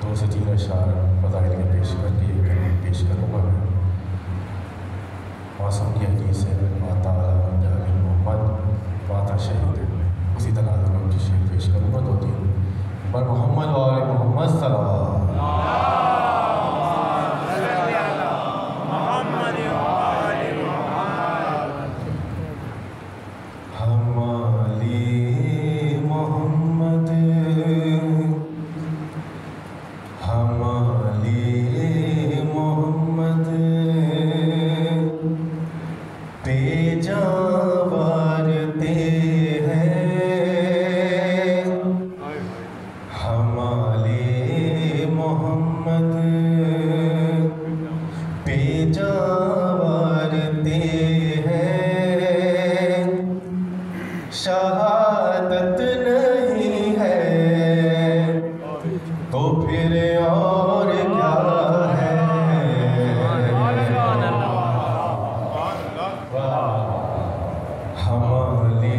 دو سے تین اشعار فضائل کے پیش کر لیے پیش کروں گا میں۔ موسم کی حدیث ہے ماتا علی محمد ماتا شہید، اسی طرح ان کی شعر پیش کروں گا دو تین بر محمد و آل محمد صلی شہادت نہیں ہے تو پھر اور کیا ہے، ہمارے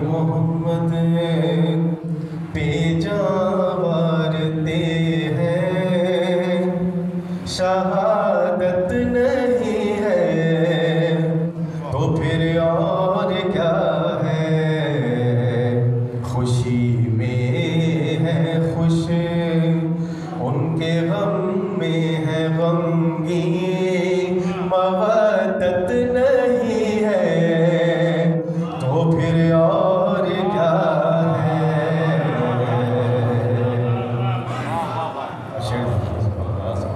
محمد پہ جاورتے ہیں، شہادت نہیں ہے تو پھر اور کیا ہے، خوشی میں ہے خوش ان کے غم میں ہے غمگین، مودت نہیں ہے تو پھر اور کیا ہے،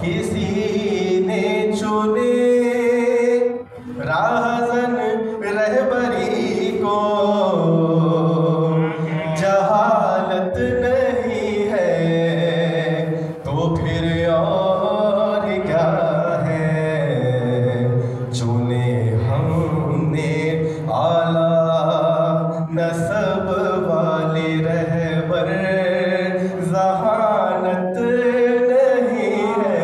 کسی نے چنے راہزن رہبری کو، جہالت نہیں ہے تو پھر اور کیا ہے، چنے ہم نے اعلیٰ نسب والے رہبر، ذہانت نہیں ہے،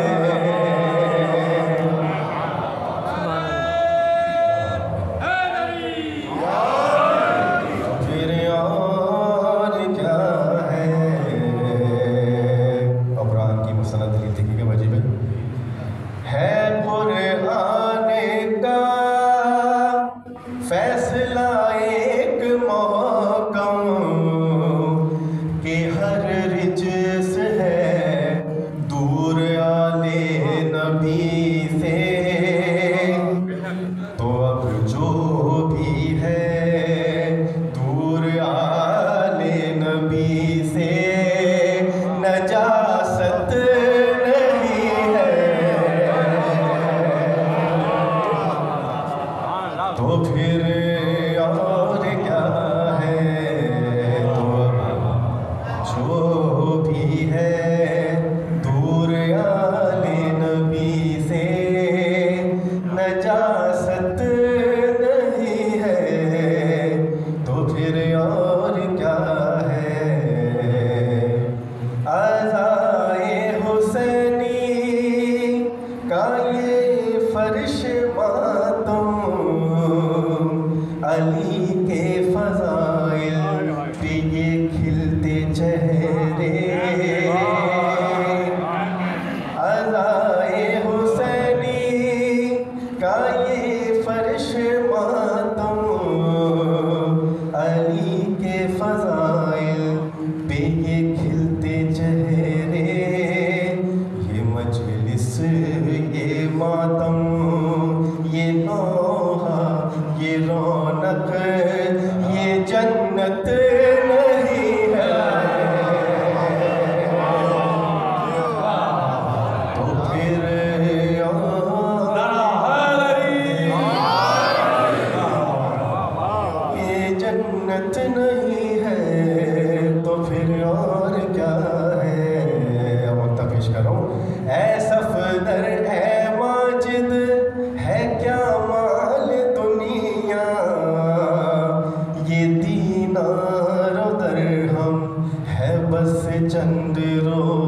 پھر اور کیا ہے، قرآن کی مستند دلیل دیکھیے گا واجب ہے قرآن کا فیصلہ ایک محکم کہ ہر رجس ہے دور آل نبی سے، تو اب جو بھی ہے دور آل نبی سے، نجاست نہیں ہے تو پھر اور کیا ہے، تو جو بھی ہے دور آل نبی سے، نجاست نہیں ہے تو پھر اور کیا ہے، عزائے حسینی کا یہ فرش ماتم، علی کے فضائل پہ یہ کھلتے چہرے، عزائے حسینی کا یہ فرش ماتم، علی کے فضائل پہ یہ کھلتے چہرے، یہ مجلس یہ ماتم یہ نوحہ یہ رونق یہ جنت نہیں ہے تو پھر یہ جنت نہیں ہے تو پھر اور کیا ہے، اب مقطع پیش کر رہا ہوں، اے صفدر اے ماجد ہے کیا مال دنیا، یہ دینار و درہم ہے بس چند روز